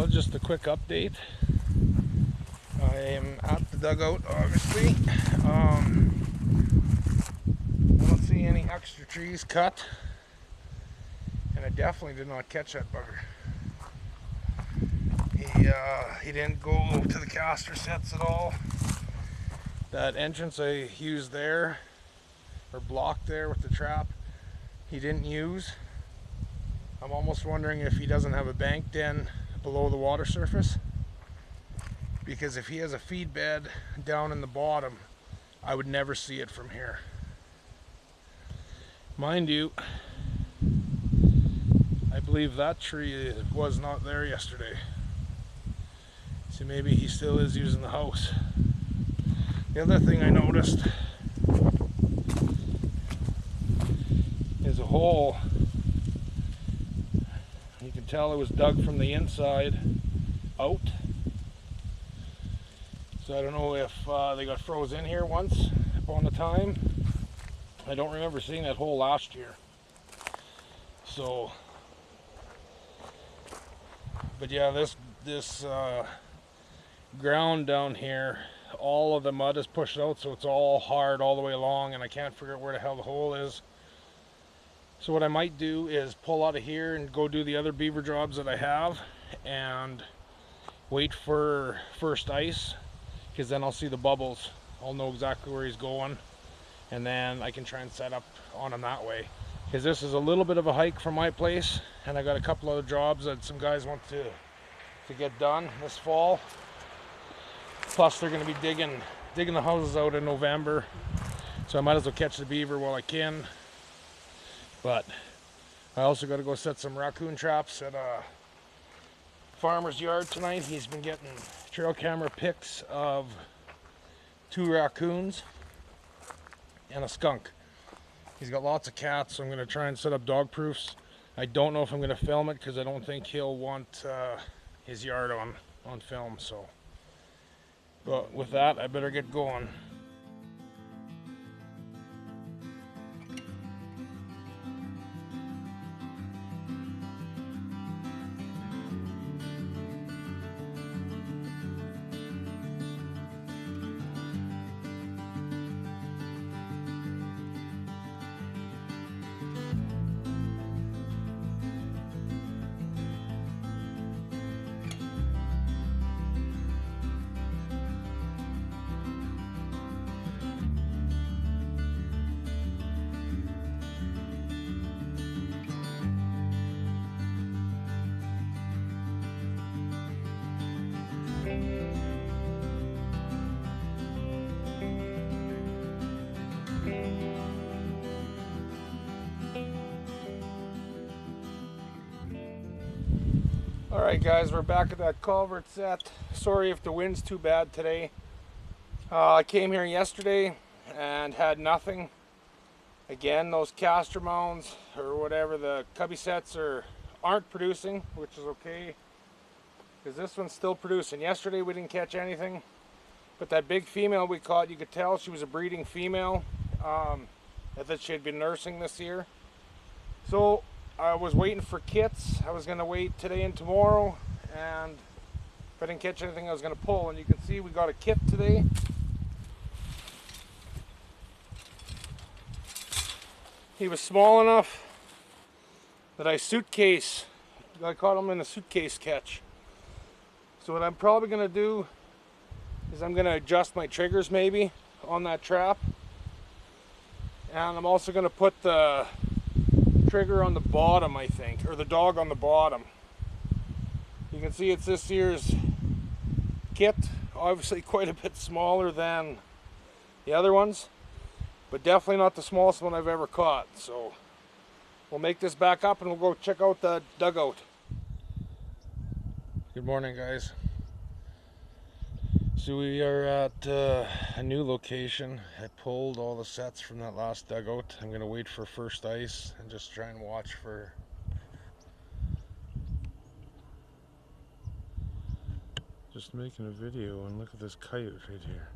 Well, just a quick update. I am at the dugout, obviously. I don't see any extra trees cut, and I definitely did not catch that bugger. He didn't go to the caster sets at all. That entrance I used there, or blocked there with the trap, he didn't use. I'm almost wondering if he doesn't have a bank den below the water surface, because if he has a feed bed down in the bottom, I would never see it from here. Mind you, I believe that tree was not there yesterday, so maybe he still is using the house. The other thing I noticed is a hole. You can tell it was dug from the inside out. So I don't know if they got froze in here once upon a time. I don't remember seeing that hole last year. So, but yeah, this ground down here, all of the mud is pushed out, so it's all hard all the way along, and I can't figure out where the hell the hole is. So what I might do is pull out of here and go do the other beaver jobs that I have and wait for first ice, because then I'll see the bubbles. I'll know exactly where he's going, and then I can try and set up on him that way. Because this is a little bit of a hike from my place, and I got a couple other jobs that some guys want to get done this fall. Plus they're going to be digging the houses out in November, so I might as well catch the beaver while I can. But I also got to go set some raccoon traps at a farmer's yard tonight. He's been getting trail camera pics of 2 raccoons and a skunk. He's got lots of cats, so I'm going to try and set up dog proofs. I don't know if I'm going to film it, because I don't think he'll want his yard on film. So, but with that, I better get going. Alright guys, we're back at that culvert set. Sorry if the wind's too bad today. I came here yesterday and had nothing. Again, those caster mounds or whatever, the cubby sets aren't producing, which is okay, because this one's still producing. Yesterday we didn't catch anything, but that big female we caught, you could tell she was a breeding female, that she had been nursing this year. So I was waiting for kits. I was going to wait today and tomorrow, and if I didn't catch anything, I was going to pull. And you can see we got a kit today. He was small enough that I caught him in a suitcase catch. So what I'm probably going to do is I'm going to adjust my triggers maybe on that trap, and I'm also going to put the trigger on the bottom, I think, or the dog on the bottom. You can see it's this year's kit, obviously quite a bit smaller than the other ones, but definitely not the smallest one I've ever caught. So we'll make this back up and we'll go check out the dugout. Good morning guys. So we are at a new location. I pulled all the sets from that last dugout. I'm going to wait for first ice and just try and watch for just making a video, and look at this coyote right here.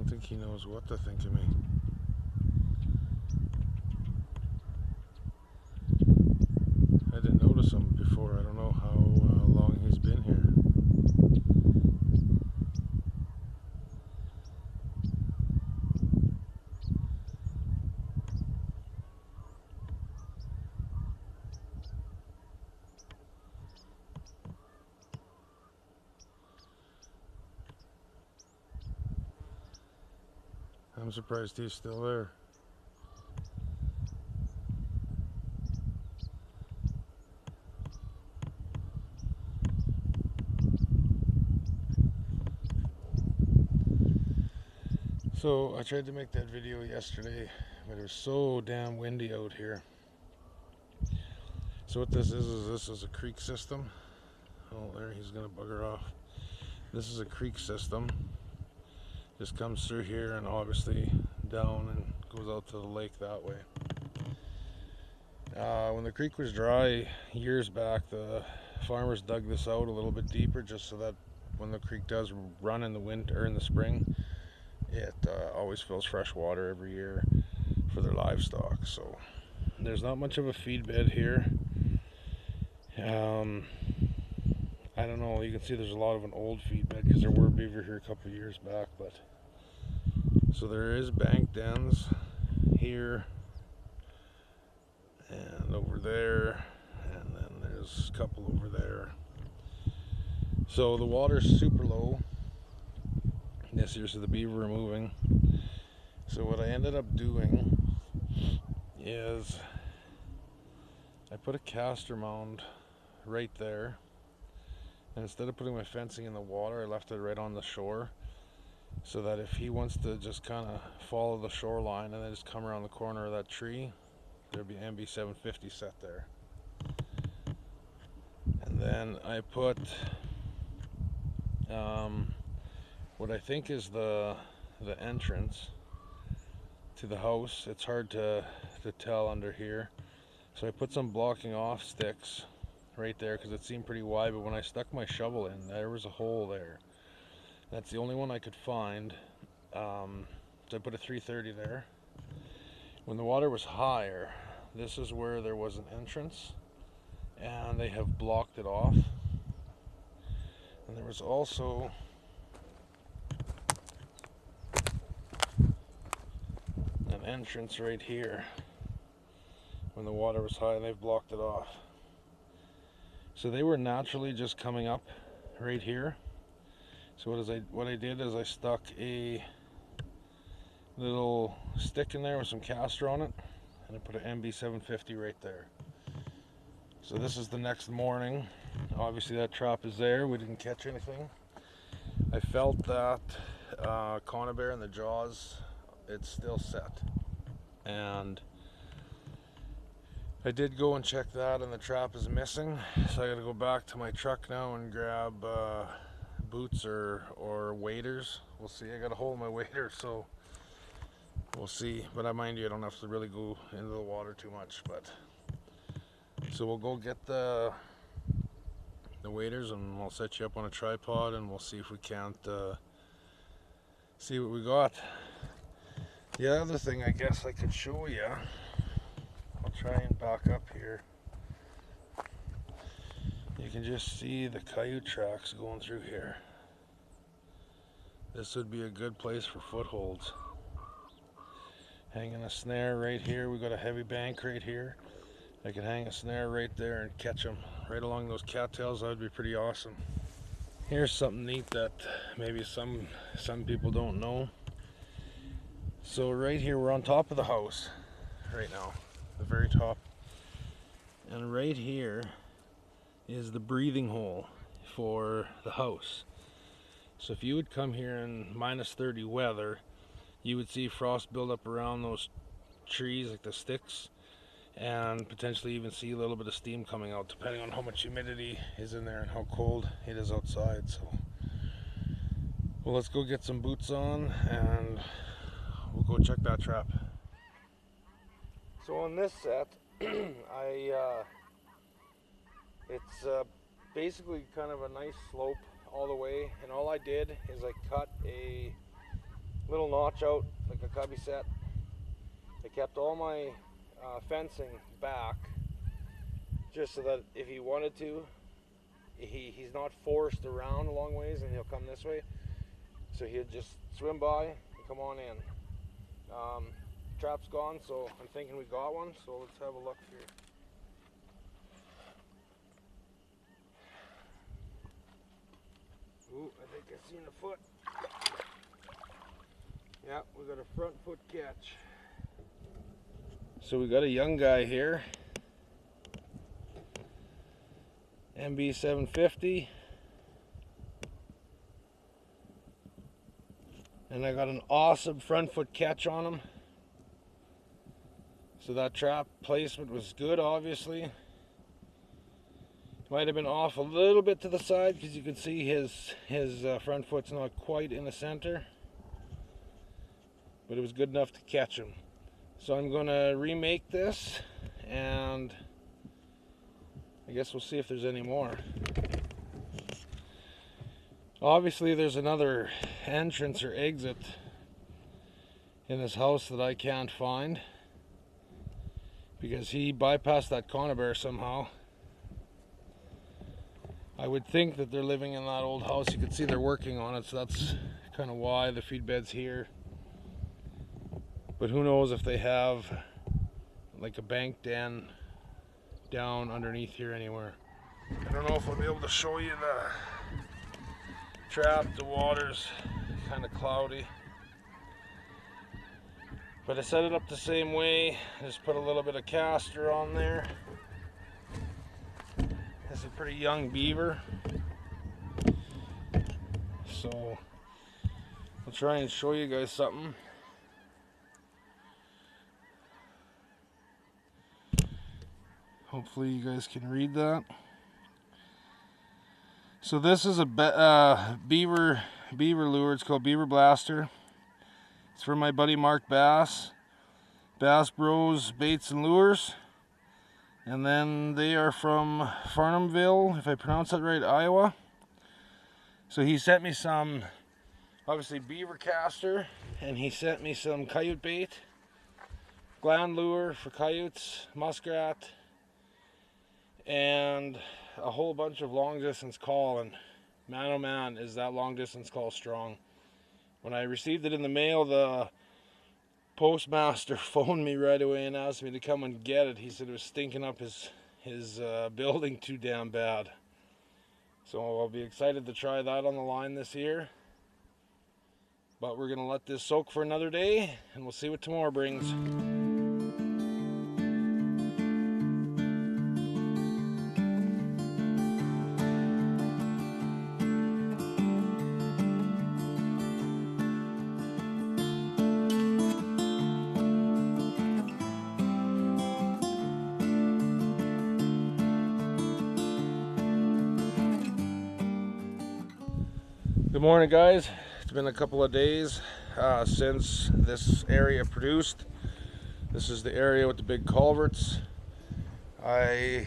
don't think he knows what to think of me. I didn't notice him before. I don't know how long he's been here. I'm surprised he's still there. So I tried to make that video yesterday, but it was so damn windy out here. So what this is a creek system. Oh, there, he's gonna bugger off. This is a creek system. Just comes through here and obviously down and goes out to the lake that way. When the creek was dry years back, the farmers dug this out a little bit deeper just so that when the creek does run in the winter or in the spring, it always fills fresh water every year for their livestock. So there's not much of a feed bed here. I don't know, you can see there's a lot of an old feed bed because there were beaver here a couple of years back, but so there is bank dens here and over there, and then there's a couple over there. So the water's super low. This here's the beaver are moving. So what I ended up doing is I put a castor mound right there, and instead of putting my fencing in the water, I left it right on the shore, so that if he wants to just kind of follow the shoreline and then just come around the corner of that tree, there'd be MB 750 set there. And then I put what I think is the entrance to the house. It's hard to tell under here, so I put some blocking off sticks right there because it seemed pretty wide, but when I stuck my shovel in, there was a hole there. That's the only one I could find. So I put a 330 there. When the water was higher, this is where there was an entrance, and they have blocked it off. And there was also an entrance right here. When the water was high, they've blocked it off. So they were naturally just coming up right here. So what I did is I stuck a little stick in there with some castor on it, and I put an MB 750 right there. So this is the next morning. Obviously that trap is there. We didn't catch anything. I felt that conibear in the jaws, it's still set, and I did go and check that, and the trap is missing. So I got to go back to my truck now and grab boots or waders. We'll see. I got a hole in my wader, so we'll see. But I mind you, I don't have to really go into the water too much. But so we'll go get the waders, and we'll set you up on a tripod, and we'll see if we can't see what we got. The other thing I guess I could show you, I'll try and back up here. You can just see the coyote tracks going through here. This would be a good place for footholds. Hanging a snare right here. We got a heavy bank right here. I could hang a snare right there and catch them right along those cattails. That would be pretty awesome. Here's something neat that maybe some people don't know. So right here, we're on top of the house right now, the very top, and right here is the breathing hole for the house. So if you would come here in -30 weather, you would see frost build up around those trees, like the sticks, and potentially even see a little bit of steam coming out, depending on how much humidity is in there and how cold it is outside. So well, let's go get some boots on and we'll go check that trap. So on this set, it's basically kind of a nice slope all the way, and all I did is I cut a little notch out like a cubby set. I kept all my fencing back just so that if he wanted to, he's not forced around a long ways and he'll come this way. So he'll just swim by and come on in. Trap's gone, so I'm thinking we got one, so let's have a look here. Ooh, I think I seen a foot. Yeah, we got a front foot catch. So we got a young guy here. MB 750. And I got an awesome front foot catch on him. So that trap placement was good, obviously. Might have been off a little bit to the side because you can see his front foot's not quite in the center. But it was good enough to catch him. So I'm going to remake this and I guess we'll see if there's any more. Obviously there's another entrance or exit in this house that I can't find because he bypassed that conibear somehow. I would think that they're living in that old house. You can see they're working on it, so that's kind of why the feed bed's here. But who knows if they have like a bank den down underneath here anywhere. I don't know if I'll be able to show you the trap. The water's kind of cloudy. But I set it up the same way. Just put a little bit of caster on there. It's a pretty young beaver. So I'll try and show you guys something. Hopefully you guys can read that. So this is a beaver lure. It's called Beaver Blaster. It's for my buddy Mark Bass Bros Baits and Lures. And then they are from Farnhamville, if I pronounce that right, Iowa. So he sent me some, obviously, beaver caster, and he sent me some coyote bait, gland lure for coyotes, muskrat, and a whole bunch of long distance call. And man oh man, is that long distance call strong. When I received it in the mail, the postmaster phoned me right away and asked me to come and get it. He said it was stinking up his building too damn bad. So I'll be excited to try that on the line this year. But we're gonna let this soak for another day and we'll see what tomorrow brings. Good morning, guys. It's been a couple of days since this area produced. This is the area with the big culverts. I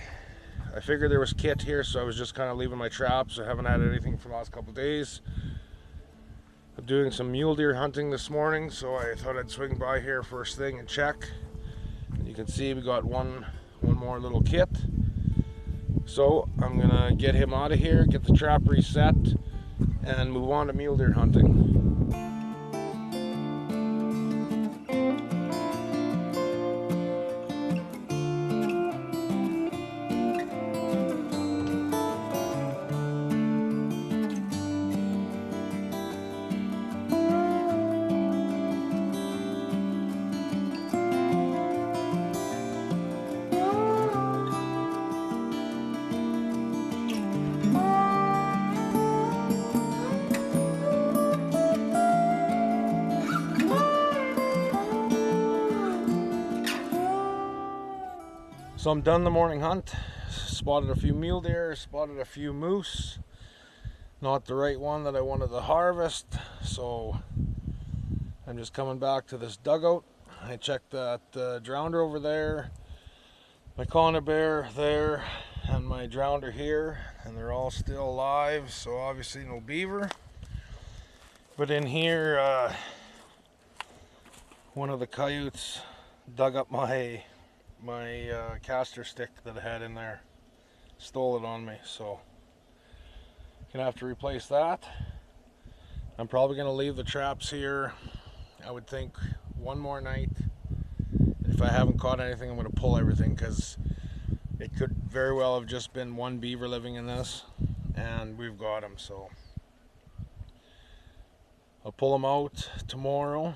figured there was kit here, so I was just kind of leaving my traps. I haven't had anything for the last couple of days. I'm doing some mule deer hunting this morning, so I thought I'd swing by here first thing and check. And you can see we got one more little kit. So I'm gonna get him out of here, get the trap reset, and move on to mule deer hunting. So I'm done the morning hunt. Spotted a few mule deer, spotted a few moose. Not the right one that I wanted to harvest, so I'm just coming back to this dugout. I checked that drowner over there, my conibear there, and my drowner here, and they're all still alive, so obviously no beaver. But in here, one of the coyotes dug up my caster stick that I had in there, stole it on me, so gonna have to replace that. I'm probably gonna leave the traps here, I would think, one more night. If I haven't caught anything, I'm gonna pull everything, because it could very well have just been one beaver living in this, and we've got him. So I'll pull them out tomorrow,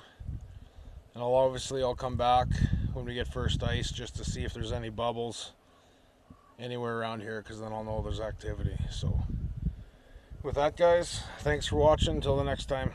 and I'll come back when we get first ice just to see if there's any bubbles anywhere around here, because then I'll know there's activity. So with that, guys, thanks for watching. Until the next time.